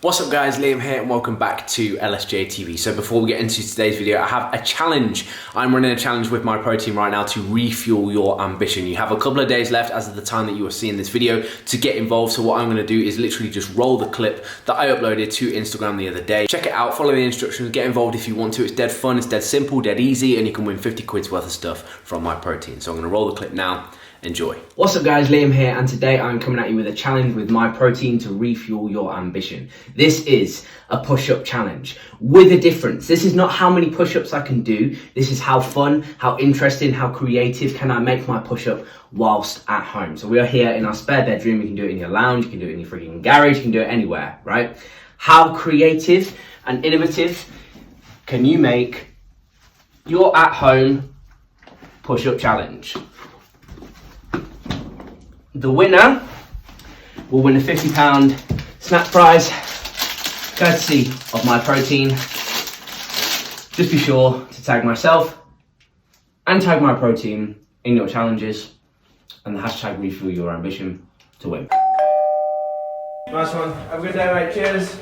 What's up guys, Liam here and welcome back to LSJ TV. So before we get into today's video, I have a challenge. I'm running a challenge with my protein right now to refuel your ambition. You have a couple of days left as of the time that you are seeing this video to get involved. So what I'm gonna do is literally just roll the clip that I uploaded to Instagram the other day. Check it out, follow the instructions, get involved if you want to. It's dead fun, it's dead simple, dead easy, and you can win 50 quid's worth of stuff from my protein. So I'm gonna roll the clip now. Enjoy. What's up guys, Liam here, and today I'm coming at you with a challenge with my protein to refuel your ambition. This is a push-up challenge with a difference. This is not how many push-ups I can do. This is how fun, how interesting, how creative can I make my push-up whilst at home. So we are here in our spare bedroom. You can do it in your lounge, you can do it in your freaking garage, you can do it anywhere, right? How creative and innovative can you make your at-home push-up challenge? The winner will win a £50 snack prize, courtesy of my protein. Just be sure to tag myself and tag my protein in your challenges and the hashtag refuel your ambition to win. Nice one. Have a good day, mate. Cheers.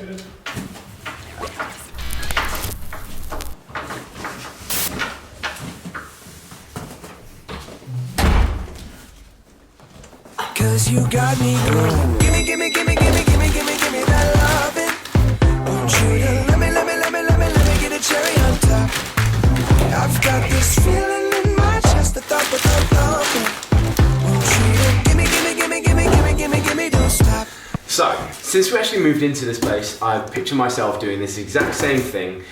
Cause you got me going. Gimme that lovin'. Want you to let me get a cherry on top. I've got this feeling in my chest, the thought without thumping. Want you to gimme, don't stop. So, since we actually moved into this place, I've pictured myself doing this exact same thing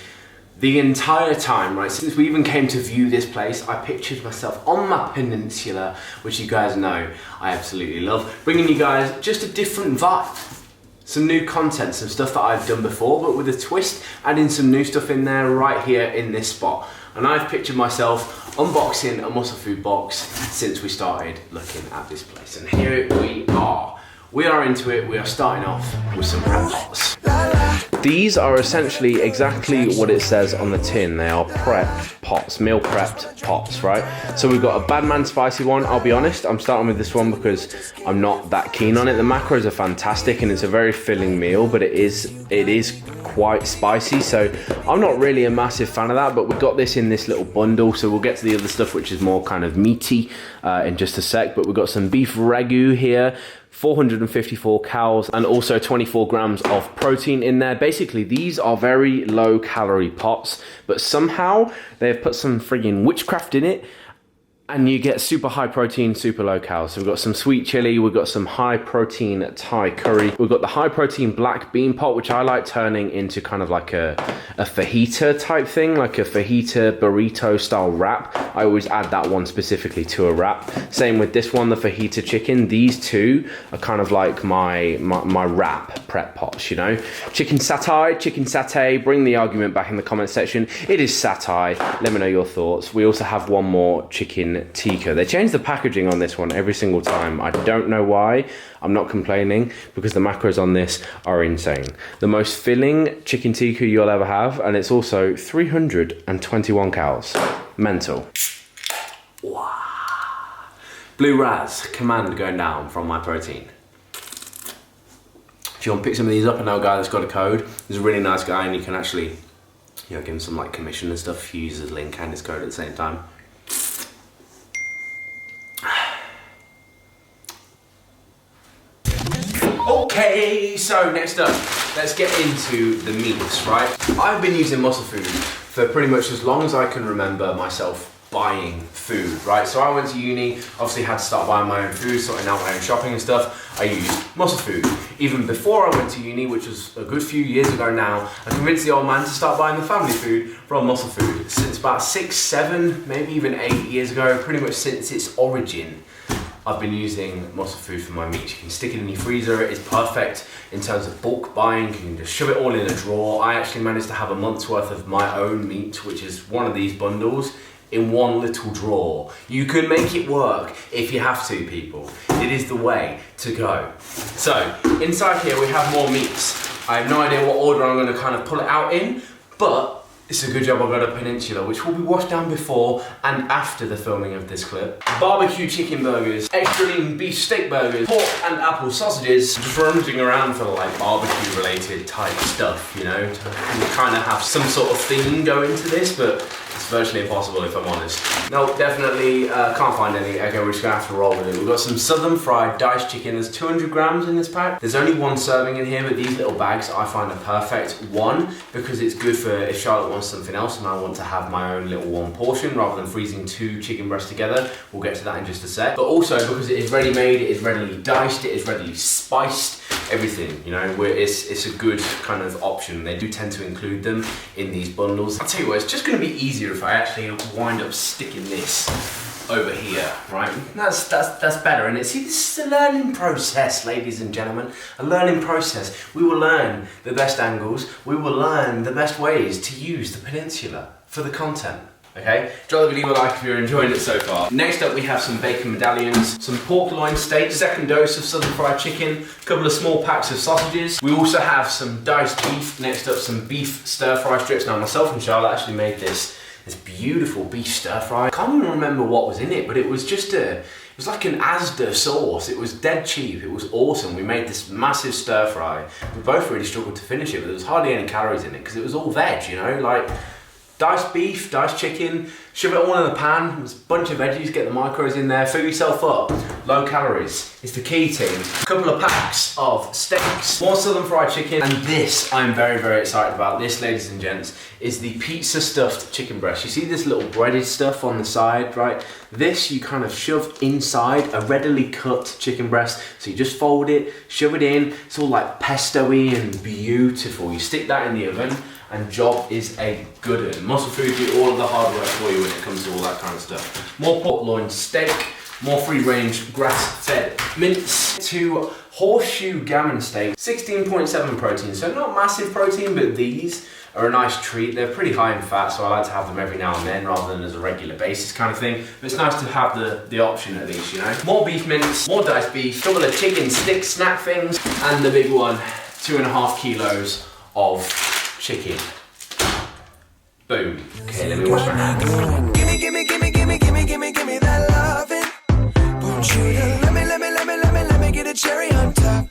the entire time, right? Since we even came to view this place, I pictured myself on my peninsula, which you guys know I absolutely love, bringing you guys just a different vibe. Some new content, some stuff that I've done before, but with a twist, adding some new stuff in there right here in this spot. And I've pictured myself unboxing a muscle food box since we started looking at this place. And here we are. We are into it. We are starting off with some prep pots. These are essentially exactly what it says on the tin. They are prep pots, meal prepped pots, right? So we've got a bad man spicy one. I'll be honest, I'm starting with this one because I'm not that keen on it. The macros are fantastic and it's a very filling meal, but it is quite spicy, so I'm not really a massive fan of that. But we've got this in this little bundle, so we'll get to the other stuff which is more kind of meaty in just a sec. But we've got some beef ragu here, 454 calories, and also 24 grams of protein in there. Basically, these are very low calorie pots, but somehow they've put some friggin' witchcraft in it, and you get super high protein, super low calories. So we've got some sweet chili, we've got some high protein Thai curry, we've got the high protein black bean pot, which I like turning into kind of like a fajita type thing, like a fajita burrito style wrap. I always add that one specifically to a wrap. Same with this one, the fajita chicken. These two are kind of like my wrap prep pots, you know? Chicken satay, bring the argument back in the comment section. It is satay, let me know your thoughts. We also have one more chicken tikka. They change the packaging on this one every single time. I don't know why. I'm not complaining because the macros on this are insane. The most filling chicken tikka you'll ever have, and it's also 321 calories. Mental. Wow. Blue Raz command going down from my protein. If you want to pick some of these up, I know a guy that's got a code. He's a really nice guy, and you can actually, you know, give him some like commission and stuff if you use his link and his code at the same time. Okay, so next up, let's get into the meats, right? I've been using muscle food for pretty much as long as I can remember myself buying food, right? So I went to uni, obviously had to start buying my own food, sorting out my own shopping and stuff. I used muscle food. Even before I went to uni, which was a good few years ago now, I convinced the old man to start buying the family food from muscle food. Since about 6, 7, maybe even 8 years ago, pretty much since its origin, I've been using muscle food for my meat. You can stick it in your freezer, it's perfect in terms of bulk buying, you can just shove it all in a drawer. I actually managed to have a month's worth of my own meat, which is one of these bundles, in one little drawer. You can make it work if you have to, people. It is the way to go. So, inside here we have more meats. I have no idea what order I'm gonna kind of pull it out in, but It's a good job I got a peninsula, which will be washed down before and after the filming of this clip. Barbecue chicken burgers, extra lean beef steak burgers, pork and apple sausages, just rummaging around for like barbecue related type stuff, you know, to kind of have some sort of theme go into this, but it's virtually impossible if I'm honest. No, definitely can't find any. Okay, we're just gonna have to roll with it. We've got some southern fried diced chicken. There's 200 grams in this pack. There's only one serving in here, but these little bags I find are perfect. One, because it's good for if Charlotte wants something else and I want to have my own little one portion rather than freezing 2 chicken breasts together. We'll get to that in just a sec. But also because it is ready made, it is readily diced, it is readily spiced, everything, you know, it's a good kind of option. They do tend to include them in these bundles. I'll tell you what, it's just gonna be easier if I actually wind up sticking this over here, right? That's better, and see, this is a learning process, ladies and gentlemen. A learning process. We will learn the best angles. We will learn the best ways to use the peninsula for the content. Okay, drop the video a like if you're enjoying it so far. Next up we have some bacon medallions, some pork loin steak, second dose of southern fried chicken, a couple of small packs of sausages. We also have some diced beef, next up some beef stir fry strips. Now myself and Charlotte actually made this beautiful beef stir fry. I can't even remember what was in it, but it was just it was like an Asda sauce. It was dead cheap, it was awesome. We made this massive stir fry. We both really struggled to finish it, but there was hardly any calories in it because it was all veg, you know, like diced beef, diced chicken, shove it all in the pan, there's a bunch of veggies, get the micros in there, fill yourself up. Low calories is the key team. A couple of packs of steaks, more southern fried chicken, and this I'm very, very excited about. This, ladies and gents, is the pizza stuffed chicken breast. You see this little breaded stuff on the side, right? This you kind of shove inside a readily cut chicken breast. So you just fold it, shove it in, it's all like pesto-y and beautiful. You stick that in the oven, and job is a good one. Muscle Food do all of the hard work for you when it comes to all that kind of stuff. More pork loin steak, more free-range grass-fed mince, to horseshoe gammon steak, 16.7 protein, so not massive protein, but these are a nice treat. They're pretty high in fat, so I like to have them every now and then rather than as a regular basis kind of thing. But it's nice to have the option at least, you know. More beef mince, more diced beef, couple of chicken stick snack things, and the big one, 2.5 kilos of chicken. Boom. Okay, let me wash my hands. Gimme that lovin'. Want you to let me get a cherry on top.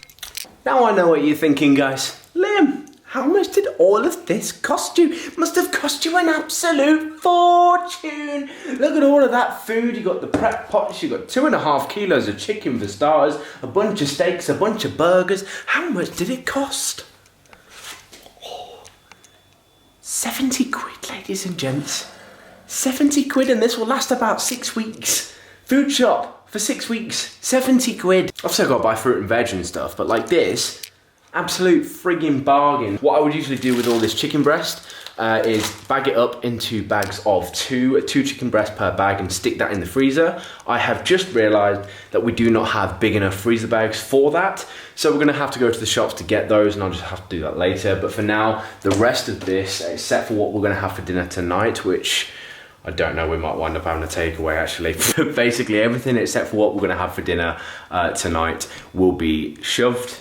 Now I know what you're thinking, guys. Liam, how much did all of this cost you? Must have cost you an absolute fortune. Look at all of that food. You got the prep pots, you got 2.5 kilos of chicken for starters, a bunch of steaks, a bunch of burgers. How much did it cost? 70 quid, ladies and gents. 70 quid, and this will last about 6 weeks. Food shop for 6 weeks, 70 quid. I've still got to buy fruit and veg and stuff, but like this, absolute frigging bargain. What I would usually do with all this chicken breast is bag it up into bags of two chicken breasts per bag and stick that in the freezer. I have just realized that we do not have big enough freezer bags for that. So we're gonna have to go to the shops to get those, and I'll just have to do that later. But for now, the rest of this, except for what we're gonna have for dinner tonight, which I don't know, we might wind up having a takeaway actually. Basically everything except for what we're gonna have for dinner tonight will be shoved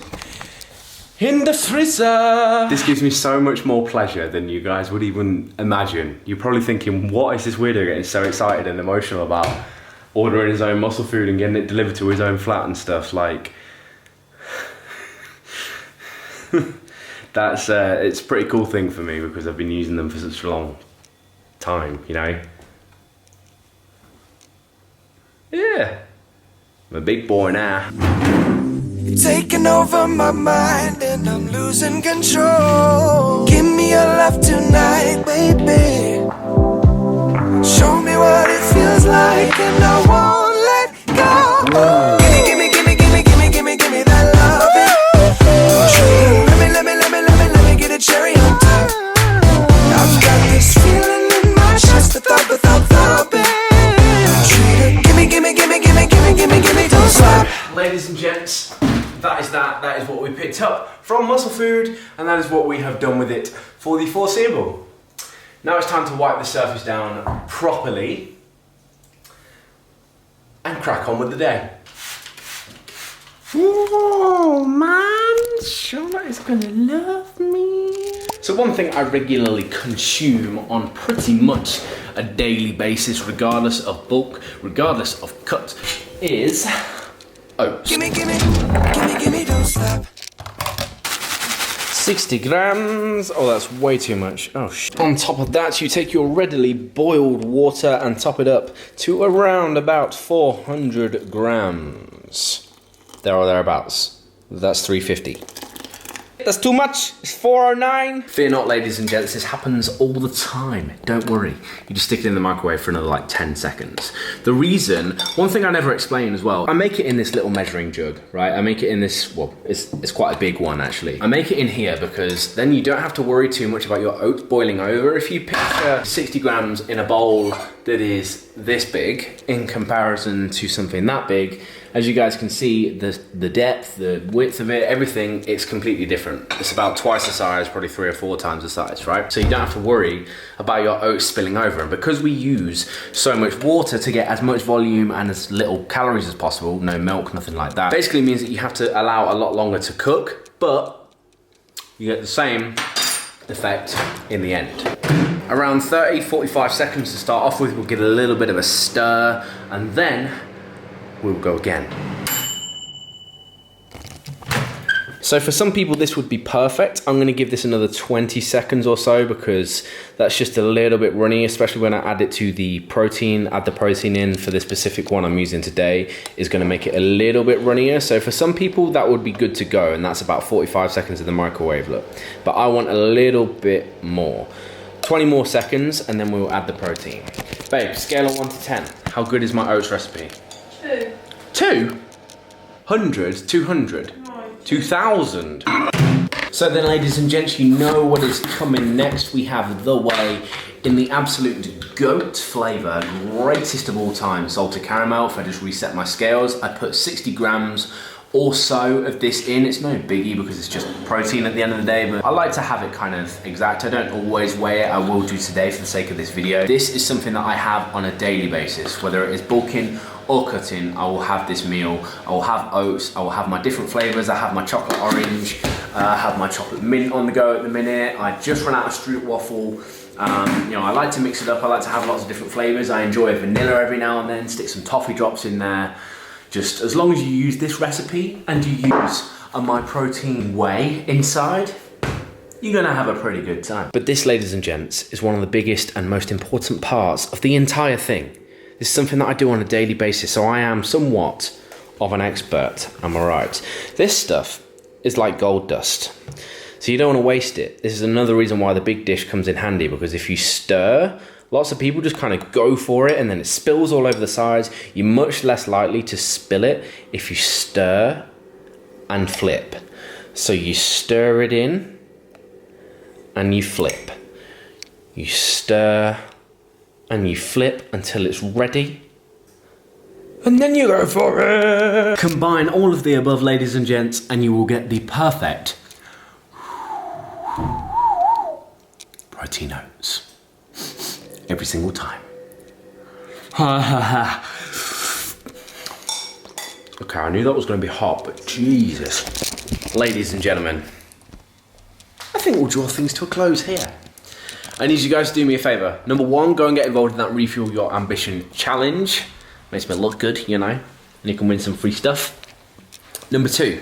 in the freezer. This gives me so much more pleasure than you guys would even imagine. You're probably thinking, what is this weirdo getting so excited and emotional about ordering his own muscle food and getting it delivered to his own flat and stuff? Like, that's it's a pretty cool thing for me because I've been using them for such a long time, you know? Yeah, I'm a big boy now. You're taking over my mind and I'm losing control. Give me your love tonight, baby. Show me what it feels like and I won't let go. Give me that love. Let me get a cherry on top. I've got this feeling in my chest, the thought without thumping. Gimme, don't stop. Ladies and gents, that is what we picked up from Muscle Food, and that is what we have done with it for the foreseeable. Now it's time to wipe the surface down properly and crack on with the day. Oh man, Charlotte is gonna love me. So one thing I regularly consume on pretty much a daily basis, regardless of bulk, regardless of cut, is oats. Gimme, don't stop. 60 grams, oh that's way too much, oh shit. On top of that, you take your readily boiled water and top it up to around about 400 grams. There or thereabouts, that's 350. That's too much, it's 409. Fear not, ladies and gents, this happens all the time. Don't worry, you just stick it in the microwave for another like 10 seconds. The reason, one thing I never explain as well, I make it in this little measuring jug, right? I make it in this, well, it's quite a big one actually. I make it in here because then you don't have to worry too much about your oats boiling over. If you picture 60 grams in a bowl that is this big in comparison to something that big, as you guys can see, the depth, the width of it, everything, it's completely different. It's about twice the size, probably 3 or 4 times the size, right? So you don't have to worry about your oats spilling over. And because we use so much water to get as much volume and as little calories as possible, no milk, nothing like that, basically means that you have to allow a lot longer to cook, but you get the same effect in the end. Around 30-45 seconds to start off with, we'll give it a little bit of a stir, and then we'll go again. So for some people this would be perfect. I'm gonna give this another 20 seconds or so because that's just a little bit runny, especially when I add it to the protein, add the protein in for this specific one I'm using today is gonna make it a little bit runnier. So for some people that would be good to go, and that's about 45 seconds in the microwave, look. But I want a little bit more. 20 more seconds and then we'll add the protein. Babe, scale of 1 to 10. How good is my oats recipe? 2. 2? 100? 200? 2,000? So then, ladies and gents, you know what is coming next. We have the whey in the absolute goat flavour, greatest of all time, salted caramel. If I just reset my scales, I put 60 grams or so of this in. It's no biggie because it's just protein at the end of the day, but I like to have it kind of exact. I don't always weigh it. I will do today for the sake of this video. This is something that I have on a daily basis, whether it is bulking or cutting. I will have this meal. I will have oats. I will have my different flavors. I have my chocolate orange. I have my chocolate mint on the go at the minute. I just ran out of street waffle. You know, I like to mix it up. I like to have lots of different flavors. I enjoy vanilla every now and then. Stick some toffee drops in there. Just as long as you use this recipe and you use a my protein whey inside, you're gonna have a pretty good time. But this, ladies and gents, is one of the biggest and most important parts of the entire thing. This is something that I do on a daily basis, so I am somewhat of an expert, am I right? This stuff is like gold dust, so you don't want to waste it. This is another reason why the big dish comes in handy, because if you stir, lots of people just kind of go for it and then it spills all over the sides. You're much less likely to spill it if you stir and flip. So you stir it in and you flip. You stir and you flip until it's ready. And then you go for it. Combine all of the above, ladies and gents, and you will get the perfect protein oats. Every single time. Okay, I knew that was going to be hot, but Jesus. Ladies and gentlemen, I think we'll draw things to a close here. I need you guys to do me a favour. Number 1, go and get involved in that Refuel Your Ambition challenge. Makes me look good, you know, and you can win some free stuff. Number 2,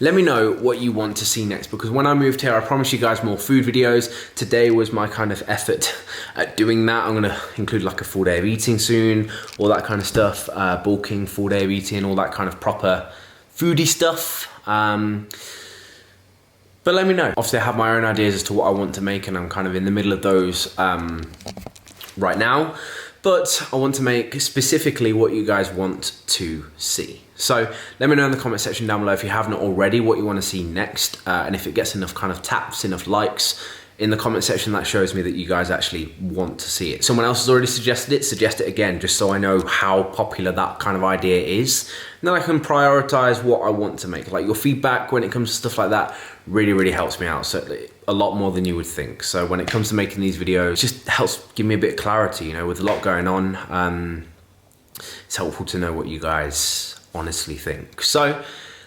let me know what you want to see next, because when I moved here, I promised you guys more food videos. Today was my kind of effort at doing that. I'm gonna include like a full day of eating soon, all that kind of stuff, bulking, full day of eating, all that kind of proper foodie stuff. But let me know. Obviously I have my own ideas as to what I want to make, and I'm kind of in the middle of those right now. But I want to make specifically what you guys want to see. So let me know in the comment section down below if you haven't already what you want to see next, and if it gets enough kind of taps, enough likes in the comment section, that shows me that you guys actually want to see it. Someone else has already suggested it, suggest it again, just so I know how popular that kind of idea is. And then I can prioritize what I want to make. Like your feedback when it comes to stuff like that really, really helps me out. So a lot more than you would think. So when it comes to making these videos, it just helps give me a bit of clarity, you know, with a lot going on. It's helpful to know what you guys honestly think. So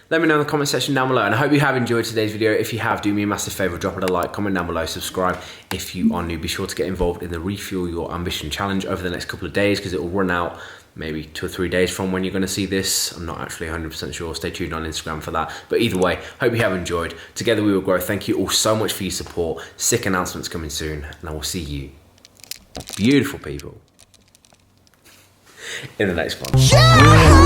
Let me know in the comment section down below, and I hope you have enjoyed today's video. If you have, do me a massive favor, drop it a like, comment down below, subscribe if you are new. Be sure to get involved in the Refuel Your Ambition challenge over the next couple of days, because it will run out maybe 2 or 3 days from when you're going to see this. I'm not actually 100% sure. Stay tuned on Instagram for that. But either way, hope you have enjoyed. Together we will grow. Thank you all so much for your support. Sick announcements coming soon, and I will see you, beautiful people, in the next one. Yeah!